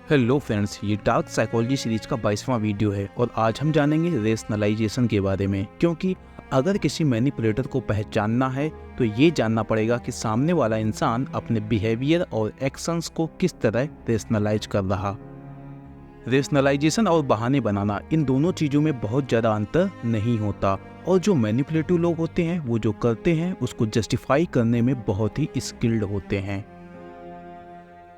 Hello friends, ये dark psychology series का 22वां video है और आज हम जानेंगे रेशनलाइजेशन के बारे में। क्योंकि अगर किसी मैनिपुलेटर को पहचानना है तो ये जानना पड़ेगा कि सामने वाला इंसान अपने बिहेवियर और एक्शंस को किस तरह रेशनलाइज कर रहा। रेशनलाइजेशन और बहाने बनाना, इन दोनों चीज़ों में बहुत ज़्यादा अंतर नहीं होता और जो मैनिपुलेटिव लोग होते हैं वो जो करते हैं उसको जस्टिफाई करने में बहुत ही स्किल्ड होते हैं।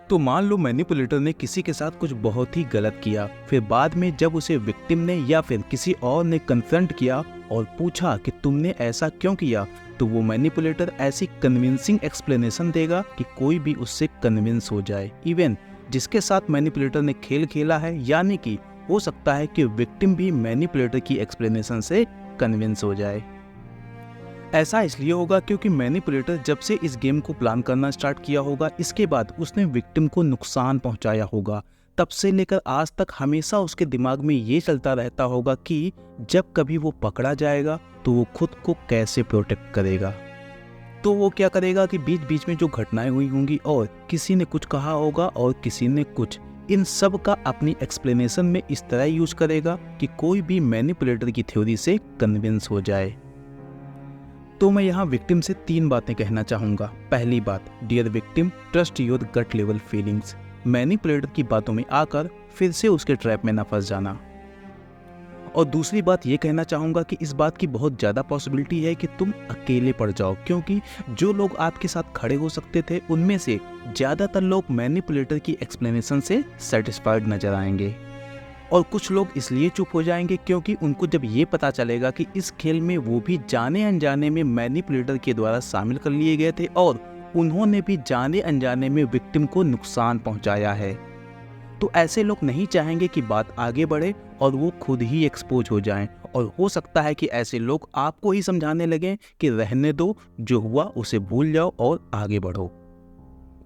तो मान लो मैनिपुलेटर ने किसी के साथ कुछ बहुत ही गलत किया, फिर बाद में जब उसे विक्टिम ने या फिर किसी और ने कन्फ्रंट किया और पूछा कि तुमने ऐसा क्यों किया, तो वो मैनिपुलेटर ऐसी कन्विंसिंग एक्सप्लेनेशन देगा कि कोई भी उससे कन्विंस हो जाए। इवन जिसके साथ मैनिपुलेटर ने खेल खेला है, यानी कि हो सकता है कि विक्टिम भी मैनिपुलेटर की एक्सप्लेनेशन से कन्विंस हो जाए। ऐसा इसलिए होगा क्योंकि मैनिपुलेटर जब से इस गेम को प्लान करना स्टार्ट किया होगा, इसके बाद उसने विक्टिम को नुकसान पहुंचाया होगा। तब से लेकर आज तक हमेशा उसके दिमाग में ये चलता रहता होगा कि जब कभी वो पकड़ा जाएगा तो वो खुद को कैसे प्रोटेक्ट करेगा। तो वो क्या करेगा कि बीच बीच में जो घटनाएं हुई होंगी और किसी ने कुछ कहा होगा और किसी ने कुछ, इन सब का अपनी एक्सप्लेनेशन में इस तरह यूज करेगा कि कोई भी मैनिपुलेटर की थ्योरी से कन्विंस हो जाए। तो मैं यहाँ विक्टिम से 3 बातें कहना चाहूँगा। पहली बात, dear victim, trust your gut level feelings. Manipulator की बातों में आकर फिर से उसके ट्रैप में न फंस जाना। और दूसरी बात ये कहना चाहूँगा कि इस बात की बहुत ज़्यादा पॉसिबिलिटी है कि तुम अकेले पड़ जाओ, क्योंकि जो लोग आपके साथ खड़े हो सकते थे उनमें से ज़्यादातर लोग मैनिपुलेटर की एक्सप्लेनेशन से सेटिस्फाइड नजर आएंगे। और कुछ लोग इसलिए चुप हो जाएंगे क्योंकि उनको जब ये पता चलेगा कि इस खेल में वो भी जाने अनजाने में मैनिपुलेटर के द्वारा शामिल कर लिए गए थे और उन्होंने भी जाने अनजाने में विक्टिम को नुकसान पहुंचाया है, तो ऐसे लोग नहीं चाहेंगे कि बात आगे बढ़े और वो खुद ही एक्सपोज हो जाएं। और हो सकता है कि ऐसे लोग आपको ही समझाने लगें कि रहने दो, जो हुआ उसे भूल जाओ और आगे बढ़ो।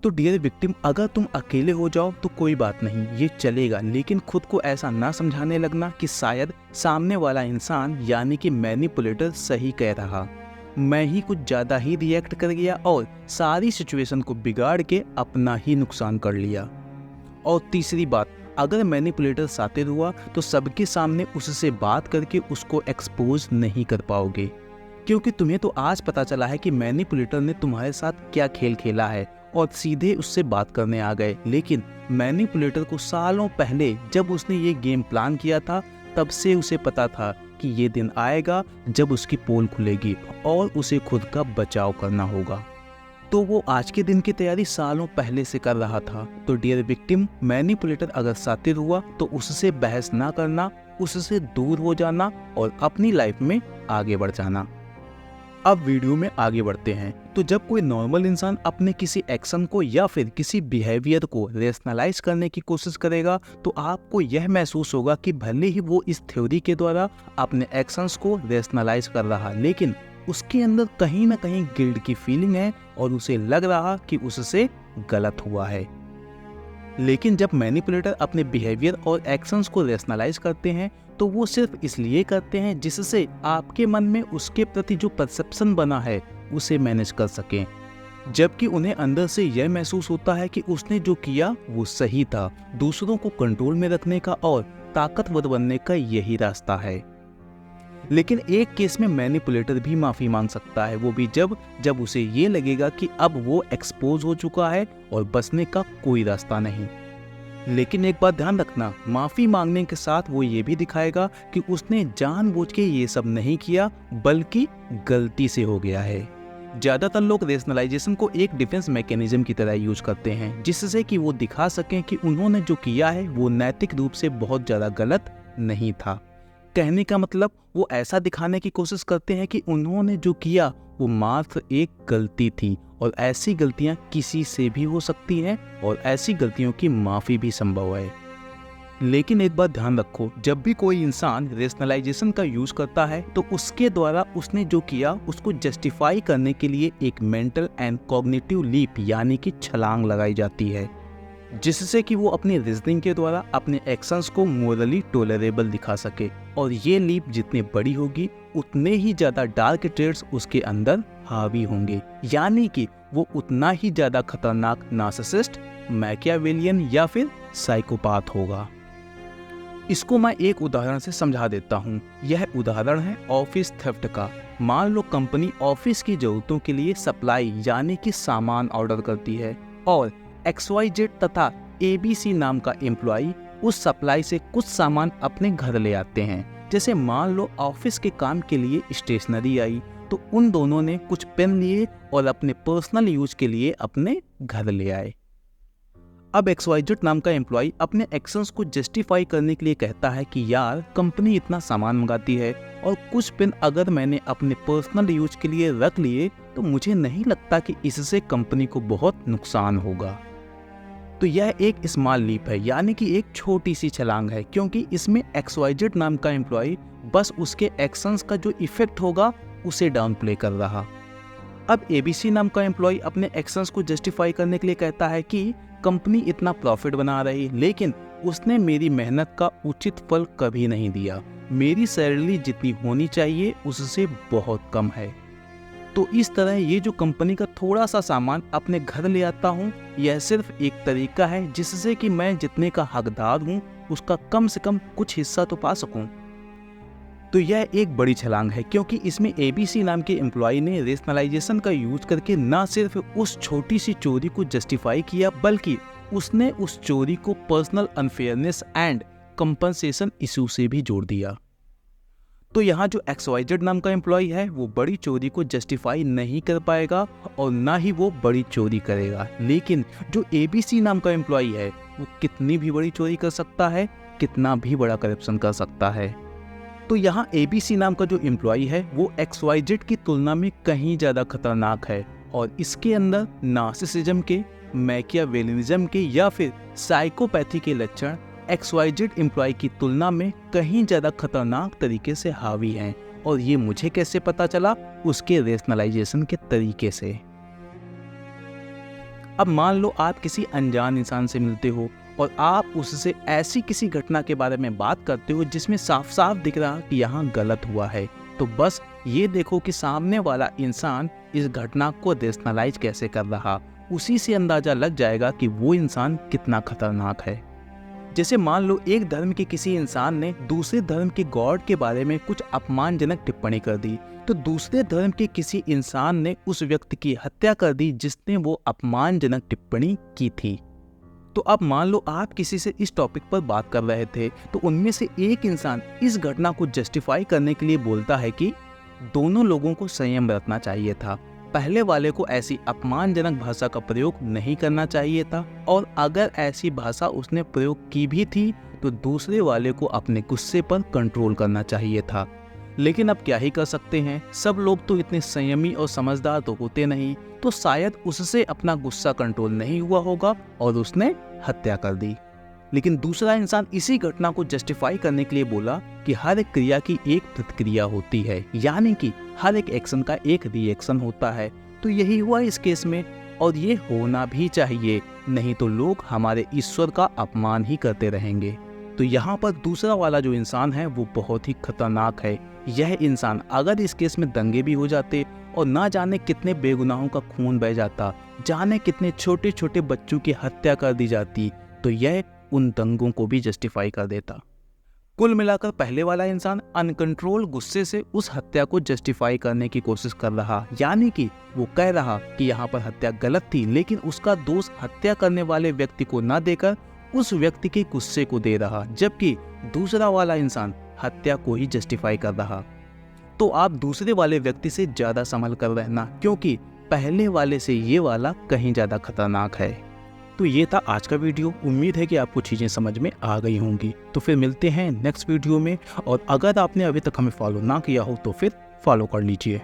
तो डियर विक्टिम, अगर तुम अकेले हो जाओ तो कोई बात नहीं, ये चलेगा, लेकिन खुद को ऐसा ना समझाने लगना कि शायद सामने वाला इंसान यानी कि मैनिपुलेटर सही कह रहा, मैं ही कुछ ज़्यादा ही रिएक्ट कर गया और सारी सिचुएशन को बिगाड़ के अपना ही नुकसान कर लिया। और तीसरी बात, अगर मैनिपुलेटर शातिर हुआ तो सबके सामने उससे बात करके उसको एक्सपोज नहीं कर पाओगे, क्योंकि तुम्हें तो आज पता चला है कि मैनिपुलेटर ने तुम्हारे साथ क्या खेल खेला है और सीधे उससे बात करने आ गए। लेकिन मैनिपुलेटर को सालों पहले जब उसने ये गेम प्लान किया था, तब से उसे पता था कि ये दिन आएगा जब उसकी पोल खुलेगी और उसे खुद का बचाव करना होगा। तो वो आज के दिन की तैयारी सालों पहले से कर रहा था। तो डियर विक्टिम, मैनिपुलेटर अगर शातिर हुआ तो उससे बहस ना करना, उससे दूर हो जाना और अपनी लाइफ में आगे बढ़ जाना। अब वीडियो में आगे बढ़ते हैं। तो जब कोई नॉर्मल इंसान अपने किसी एक्शन को या फिर किसी बिहेवियर को रेशनलाइज करने की कोशिश करेगा तो आपको यह महसूस होगा कि भले ही वो इस थ्योरी के द्वारा अपने एक्शंस को रेशनलाइज कर रहा, लेकिन उसके अंदर कहीं ना कहीं गिल्ट की फीलिंग है और उसे लग रहा कि उससे गलत हुआ है। लेकिन जब मैनिपुलेटर अपने बिहेवियर और एक्शंस को रेशनलाइज करते हैं तो वो सिर्फ इसलिए करते हैं जिससे आपके मन में उसके प्रति जो परसेप्शन बना है उसे मैनेज कर सकें, जबकि उन्हें अंदर से यह महसूस होता है कि उसने जो किया वो सही था। दूसरों को कंट्रोल में रखने का और ताकतवर बनने का यही रास्ता है। लेकिन एक केस में मैनिपुलेटर भी माफी मांग सकता है, वो भी जब उसे ये लगेगा कि अब वो एक्सपोज हो चुका है और बचने का कोई रास्ता नहीं। लेकिन एक बात ध्यान रखना, माफी मांगने के साथ वो ये भी दिखाएगा कि उसने जानबूझ के ये सब नहीं किया, बल्कि गलती से हो गया है। ज्यादातर लोग रेशनलाइजेशन को एक डिफेंस मैकेनिज्म की तरह यूज करते हैं, जिससे कि वो दिखा सकें कि उन्होंने जो किया है वो नैतिक रूप से बहुत ज्यादा गलत नहीं था। कहने का मतलब, वो ऐसा दिखाने की कोशिश करते हैं कि उन्होंने जो किया वो मात्र एक गलती थी और ऐसी गलतियां किसी से भी हो सकती हैं और ऐसी गलतियों की माफी भी संभव है। लेकिन एक बात ध्यान रखो, जब भी कोई इंसान रेशनलाइजेशन का यूज करता है तो उसके द्वारा उसने जो किया उसको जस्टिफाई करने के लिए एक मेंटल एंड कॉग्निटिव लीप यानी कि छलांग लगाई जाती है, जिससे कि वो अपनी रीजनिंग के द्वारा अपने एक्शंस को मोरली टॉलरेबल दिखा सके। और ये लीप जितनी बड़ी होगी उतने ही ज्यादा डार्क ट्रेड्स उसके अंदर हावी होंगे, यानी कि वो उतना ही ज्यादा खतरनाक नार्सिसिस्ट, मैकियावेलियन या फिर साइकोपाथ होगा। इसको मैं एक उदाहरण से समझा देता हूँ। यह उदाहरण है ऑफिस थेफ्ट का। मान लो कंपनी ऑफिस की जरूरतों के लिए सप्लाई यानी कि सामान ऑर्डर करती है और XYZ तथा ABC नाम का एम्प्लॉय उस सप्लाई से कुछ सामान अपने घर ले आते हैं। जैसे मान लो ऑफिस के काम के लिए स्टेशनरी आई, तो उन दोनों ने कुछ पेन लिए और अपने पर्सनल यूज के लिए अपने घर ले आए। अब XYZ नाम का एम्प्लॉय अपने एक्शंस को जस्टिफाई करने के लिए कहता है कि यार कंपनी इतना सामान मंगाती है और कुछ पेन अगर मैंने अपने पर्सनल यूज के लिए रख लिए तो मुझे नहीं लगता कि इससे कंपनी को बहुत नुकसान होगा। तो यह एक स्मॉल लीप है, यानी कि एक छोटी सी छलांग है, क्योंकि इसमें XYZ नाम का एम्प्लॉय बस उसके एक्शंस का जो इफेक्ट होगा उसे डाउन प्ले कर रहा। अब ABC नाम का एम्प्लॉय अपने एक्शंस को जस्टिफाई करने के लिए कहता है कि कंपनी इतना प्रॉफिट बना रही, लेकिन उसने मेरी मेहनत का उचित फल कभी नहीं दिया। मेरी सैलरी जितनी होनी चाहिए उससे बहुत कम है। तो इस तरह ये जो कंपनी का थोड़ा सा सामान अपने घर ले आता हूँ, यह सिर्फ एक तरीका है जिससे कि मैं जितने का हकदार हूँ उसका कम से कम कुछ हिस्सा तो पा सकूँ। तो यह एक बड़ी छलांग है, क्योंकि इसमें ABC नाम के एम्प्लॉय ने रेशनलाइजेशन का यूज करके न सिर्फ उस छोटी सी चोरी को जस्टिफाई किया, बल्कि उसने उस चोरी को personal unfairness and compensation issue से भी जोड़ दिया। तो यहाँ जो XYZ नाम का एम्प्लॉय है वो बड़ी चोरी को जस्टिफाई नहीं कर पाएगा और ना ही वो बड़ी चोरी करेगा, लेकिन जो ABC नाम का एम्प्लॉय है वो कितनी भी बड़ी चोरी कर सकता है, कितना भी बड़ा करप्शन कर सकता है। तो यहाँ ABC नाम का जो एम्प्लॉय है वो XYZ की तुलना में कहीं ज़्यादा खतरनाक है और इसके अंदर नार्सिसिज्म के, मैकियावेलिज्म के या फिर साइकोपैथी के लक्षण XYZ एम्प्लॉय की तुलना में कहीं ज़्यादा खतरनाक तरीके से हावी हैं। और ये मुझे कैसे पता चला? उसके रेशनलाइजेशन के तरीके से। अब मान लो आप किसी अनजान इंसान से मिलते हो और आप उससे ऐसी किसी घटना के बारे में बात करते हो जिसमें साफ साफ दिख रहा कि यहाँ गलत हुआ है, तो बस ये देखो कि सामने वाला इंसान इस घटना को रेशनलाइज कैसे कर रहा, उसी से अंदाजा लग जाएगा कि वो इंसान कितना खतरनाक है। जैसे मान लो एक धर्म के किसी इंसान ने दूसरे धर्म के गॉड के बारे में कुछ अपमानजनक टिप्पणी कर दी, तो दूसरे धर्म के किसी इंसान ने उस व्यक्ति की हत्या कर दी जिसने वो अपमानजनक टिप्पणी की थी। तो अब मान लो आप किसी से इस टॉपिक पर बात कर रहे थे, तो उनमें से एक इंसान इस घटना को जस्टिफाई करने के लिए बोलता है कि दोनों लोगों को संयम बरतना चाहिए था, पहले वाले को ऐसी अपमानजनक भाषा का प्रयोग नहीं करना चाहिए था, और अगर ऐसी भाषा उसने प्रयोग की भी थी तो दूसरे वाले को अपने गुस्से पर कंट्रोल करना चाहिए था। लेकिन अब क्या ही कर सकते हैं, सब लोग तो इतने संयमी और समझदार तो होते नहीं, तो शायद उससे अपना गुस्सा कंट्रोल नहीं हुआ होगा और उसने हत्या कर दी। लेकिन दूसरा इंसान इसी घटना को जस्टिफाई करने के लिए बोला कि हर एक क्रिया की एक प्रतिक्रिया होती है, यानी कि हर एक एक्शन का एक रिएक्शन होता है। तो यही हुआ इस केस में, और ये होना भी चाहिए, नहीं तो लोग हमारे ईश्वर का अपमान ही करते रहेंगे। तो यहाँ पर दूसरा वाला जो इंसान है वो बहुत ही खतरनाक है। यह इंसान अगर इस केस में दंगे भी हो जाते और ना जाने कितने बेगुनाहों का खून बह जाता, जाने कितने छोटे छोटे बच्चों की हत्या कर दी जाती, तो यह उन दंगों को भी जस्टिफाई कर देता। कुल मिलाकर पहले वाला इंसान अनकंट्रोल गुस्से से उस हत्या को जस्टिफाई करने की कोशिश कर रहा, यानी कि वो कह रहा कि यहाँ पर हत्या गलत थी, लेकिन उसका दोष हत्या करने वाले व्यक्ति को ना देकर उस व्यक्ति के गुस्से को दे रहा, जबकि दूसरा वाला इंसान हत्या को ही जस्टिफाई कर रहा। तो आप दूसरे वाले व्यक्ति से ज्यादा संभल कर रहना, क्योंकि पहले वाले से ये वाला कहीं ज्यादा खतरनाक है। तो ये था आज का वीडियो। उम्मीद है कि आपको चीजें समझ में आ गई होंगी। तो फिर मिलते हैं नेक्स्ट वीडियो में, और अगर आपने अभी तक हमें फॉलो ना किया हो तो फिर फॉलो कर लीजिए।